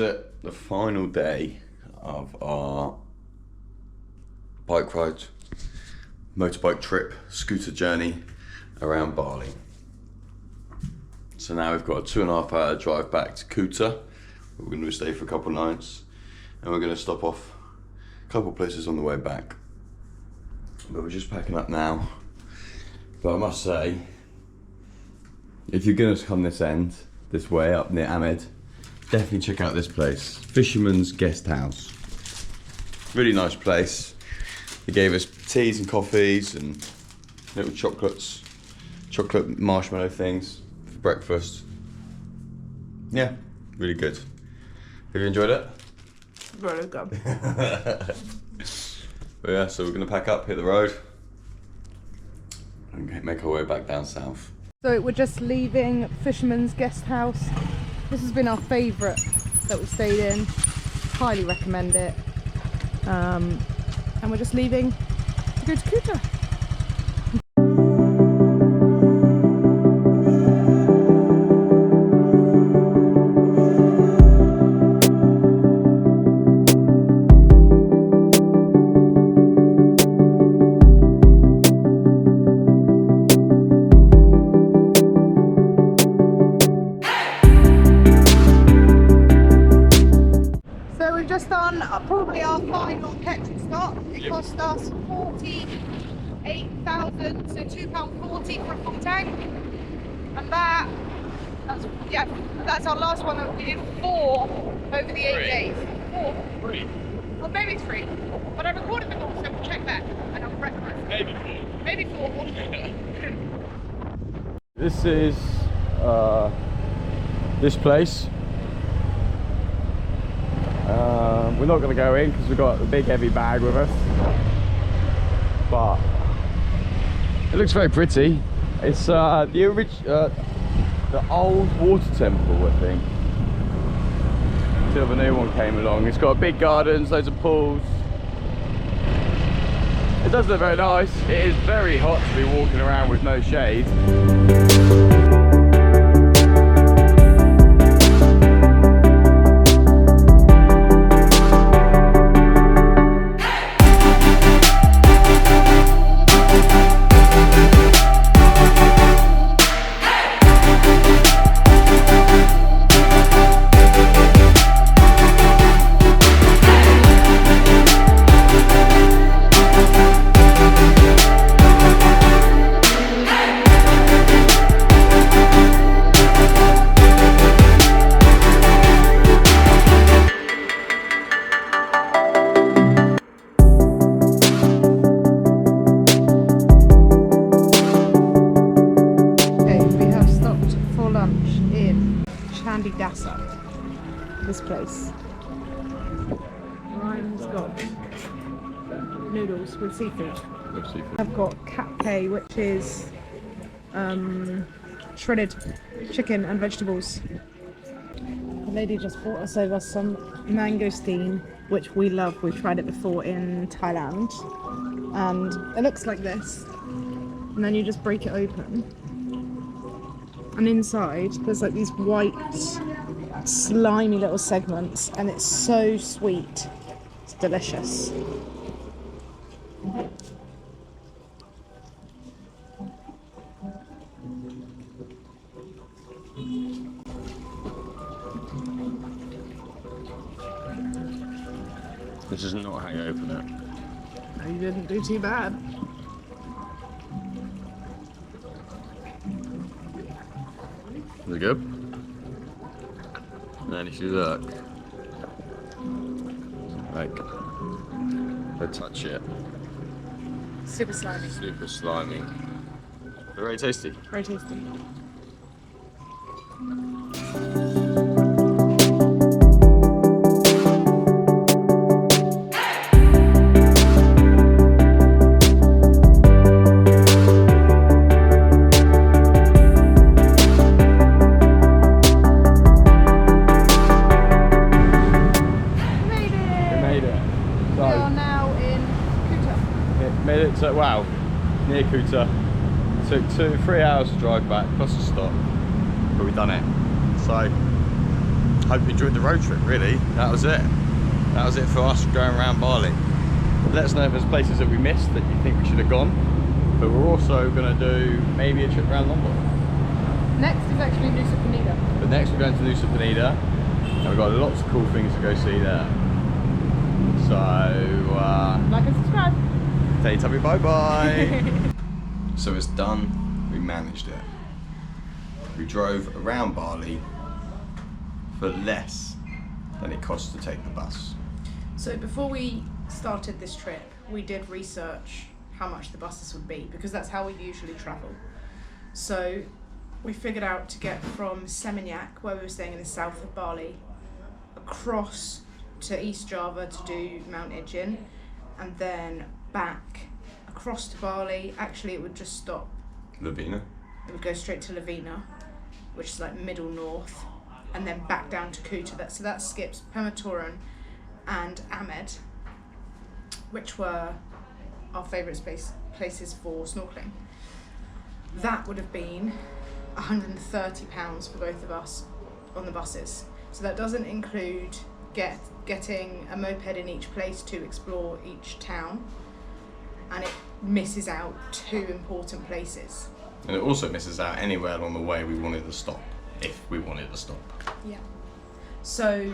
it, the final day of our bike ride, motorbike trip, scooter journey around Bali. So now we've got a 2.5 hour drive back to Kuta. We're going to stay for a couple nights and we're going to stop off a couple places on the way back. But we're just packing up now. But I must say, if you're going to come this way up near Amed, definitely check out this place, Fishermans Guest House. Really nice place. They gave us teas and coffees and little chocolate marshmallow things for breakfast. Yeah, really good. Have you enjoyed it? Very good. But yeah, so we're gonna pack up, hit the road, and make our way back down south. So we're just leaving Fisherman's Guest House. This has been our favourite that we've stayed in. Highly recommend it. And we're just leaving to go to Kuta. Probably our final petrol stop. It cost us 48,000, so £2.40 for a full tank, and that's our last one. We did 4 over the 8 days. 4, or maybe 3. But I recorded them all, so we'll check that and I'll recommend. Maybe 4. This is this place. We're not going to go in because we've got a big heavy bag with us, but it looks very pretty. It's the old water temple, I think, until the new one came along. It's got big gardens, loads of pools. It does look very nice. It is very hot to be walking around with no shade. This place. Ryan's got noodles with seafood. I've got katpei, which is shredded chicken and vegetables. The lady just brought us over some mangosteen, which we love. We've tried it before in Thailand, and it looks like this. And then you just break it open, and inside there's like these white slimy little segments, and it's so sweet. It's delicious. This is not how you open it. No, you didn't do too bad. Is it good? And then if you look, like, I touch it. Super slimy. Super slimy. But very tasty. Very tasty. So, wow, near Kuta. Took 3 hours to drive back, plus a stop, but we've done it. So, hope you enjoyed the road trip, really. That was it. That was it for us going around Bali. Let us know if there's places that we missed that you think we should have gone. But we're also going to do maybe a trip around Lombok. Next is actually Nusa Penida. But next we're going to Nusa Penida, and we've got lots of cool things to go see there. So, Like and subscribe. Teletubby bye-bye. So it's done, we managed it. We drove around Bali for less than it cost to take the bus. So before we started this trip, we did research how much the buses would be, because that's how we usually travel. So we figured out to get from Seminyak, where we were staying in the south of Bali, across to East Java to do Mount Ijen, and then back across to Bali. Actually, it would just stop. Lovina. It would go straight to Lovina, which is like middle north, and then back down to Kuta. So that skips Pemuteran and Amed, which were our favourite places for snorkeling. That would have been £130 for both of us on the buses. So that doesn't include getting a moped in each place to explore each town, and it misses out 2 important places. And it also misses out anywhere along the way we wanted to stop, if we wanted to stop. Yeah. So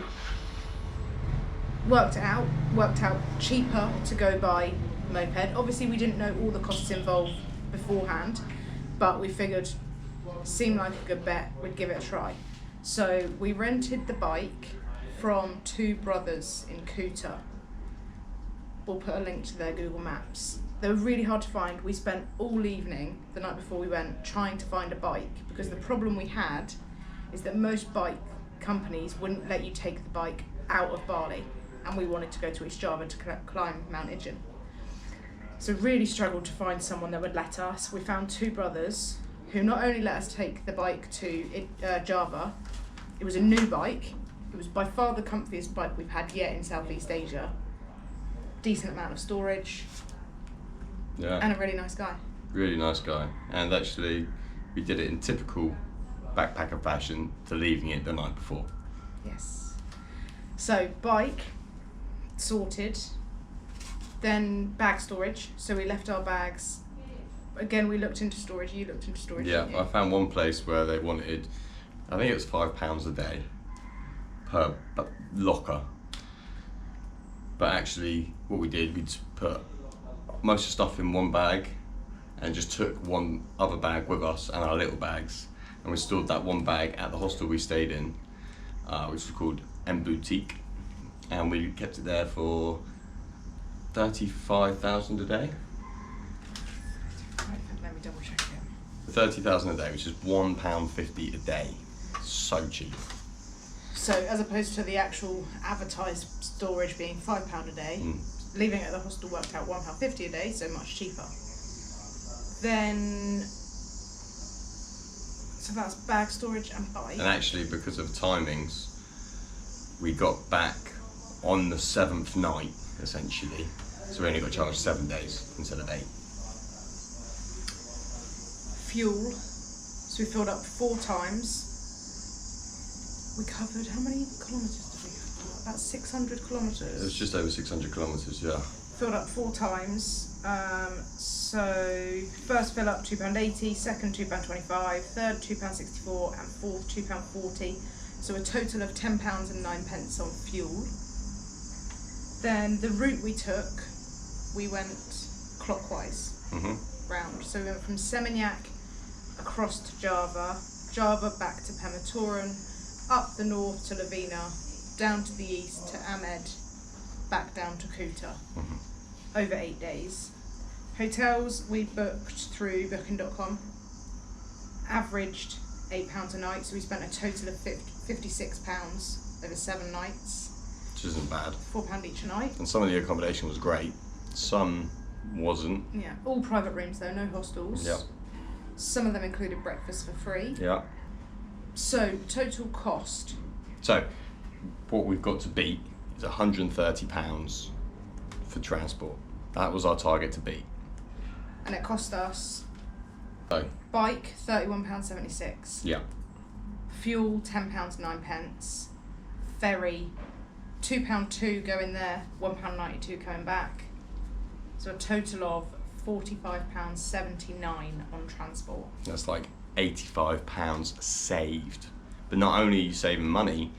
worked out cheaper to go by moped. Obviously we didn't know all the costs involved beforehand, but we figured seemed like a good bet, we'd give it a try. So we rented the bike from 2 brothers in Kuta. We'll put a link to their Google Maps. They were really hard to find. We spent all evening, the night before we went, trying to find a bike, because the problem we had is that most bike companies wouldn't let you take the bike out of Bali, and we wanted to go to East Java to climb Mount Ijen. So really struggled to find someone that would let us. We found 2 brothers who not only let us take the bike to Java, it was a new bike. It was by far the comfiest bike we've had yet in Southeast Asia. Decent amount of storage. Yeah. And a really nice guy. Really nice guy. And actually, we did it in typical backpacker fashion to leaving it the night before. Yes. So, bike, sorted. Then bag storage. So we left our bags. Again, we looked into storage. You looked into storage. Yeah, didn't you? I found one place where they wanted, I think it was £5 a day per locker. But actually, what we did, we just put most of the stuff in one bag and just took one other bag with us and our little bags, and we stored that one bag at the hostel we stayed in, which was called Boutique, and we kept it there for 35,000 a day. Let me double check again. 30,000 a day, which is £1.50 a day. So cheap. So as opposed to the actual advertised storage being £5 a day, leaving it at the hostel worked out £1.50 a day, so much cheaper. Then, so that's bag storage and bike. And actually, because of timings, we got back on the 7th night, essentially. So we only got charged 7 days instead of 8. Fuel. So we filled up 4 times. We covered, how many kilometres did we cover? About 600 kilometres. It was just over 600 kilometres, yeah. Filled up 4 times. So first fill up £2.80, second £2.25, third £2.64, and fourth £2.40. So a total of £10 and 9 pence on fuel. Then the route we took, we went clockwise round. So we went from Seminyak across to Java, Java back to Pemuteran, up the north to Lovina, down to the east to Amed, back down to Kuta, over 8 days. Hotels we booked through booking.com, averaged £8 a night, so we spent a total of £56 over 7 nights. Which isn't bad. £4 each a night. And some of the accommodation was great, some wasn't. Yeah, all private rooms though, no hostels. Yeah. Some of them included breakfast for free. Yeah. So, total cost. So, what we've got to beat is £130 for transport. That was our target to beat. And it cost us, So, bike £31.76, yeah. fuel £10 9 pence, ferry, £2.2 going there, £1.92 coming back. So a total of £45.79 on transport. That's like £85 saved. But not only are you saving money,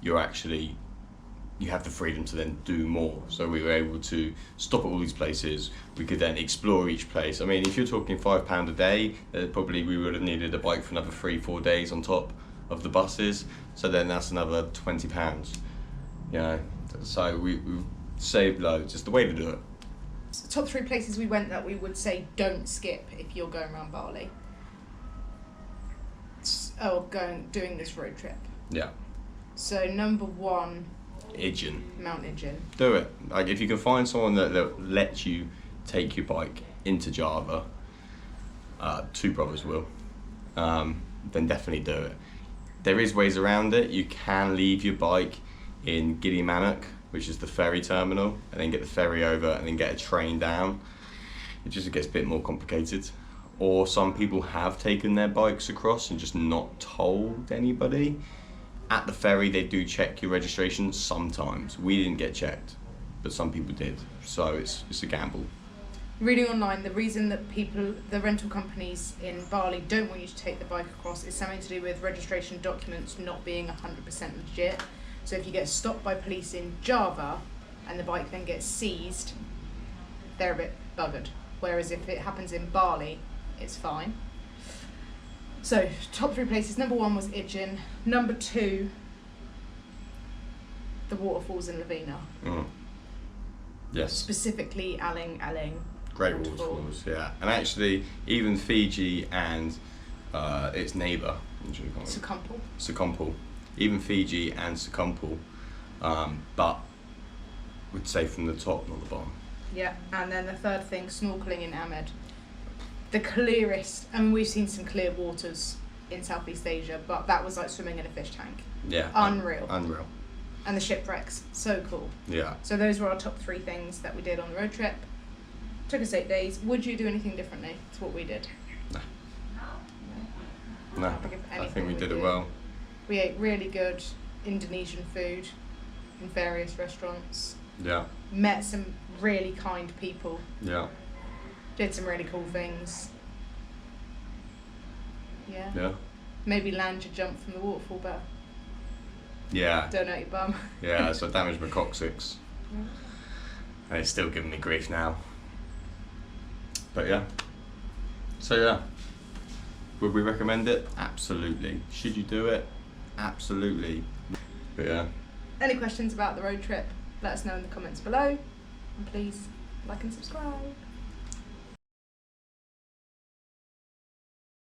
you have the freedom to then do more. So we were able to stop at all these places. We could then explore each place. I mean, if you're talking £5 a day, probably we would have needed a bike for another 3-4 days on top of the buses. So then that's another £20. You know, so we saved loads. It's the way to do it. So top 3 places we went that we would say don't skip if you're going around Bali. Doing this road trip. Yeah. So number 1, Mount Ijen. Do it. Like, if you can find someone that lets you take your bike into Java, 2 brothers will, then definitely do it. There is ways around it. You can leave your bike in Gilimanuk, which is the ferry terminal, and then get the ferry over and then get a train down. It just gets a bit more complicated. Or some people have taken their bikes across and just not told anybody. At the ferry, they do check your registration sometimes. We didn't get checked, but some people did. So it's a gamble. Reading online, the reason that the rental companies in Bali don't want you to take the bike across is something to do with registration documents not being 100% legit. So if you get stopped by police in Java and the bike then gets seized, they're a bit buggered. Whereas if it happens in Bali, it's fine. So, top 3 places. Number 1 was Ijen. Number 2, the waterfalls in Lovina. Yes. Specifically Aling. Great waterfalls, yeah. And actually, even Fiji and its neighbour, Sekompul. Even Fiji and Sekompul, but we'd say from the top, not the bottom. Yeah, and then the third thing, snorkeling in Amed. The clearest, I mean, we've seen some clear waters in Southeast Asia, but that was like swimming in a fish tank. Yeah. Unreal. And the shipwrecks, so cool. Yeah. So those were our top 3 things that we did on the road trip. Took us 8 days. Would you do anything differently to what we did? No, I think we did it well. We ate really good Indonesian food in various restaurants. Yeah. Met some really kind people. Yeah. Did some really cool things. Yeah. Yeah. Maybe land your jump from the waterfall better. Yeah. Don't hurt your bum. Yeah, so I damaged my coccyx. Yeah. And it's still giving me grief now. But yeah. So yeah. Would we recommend it? Absolutely. Should you do it? Absolutely. But yeah. Any questions about the road trip? Let us know in the comments below. And please like and subscribe.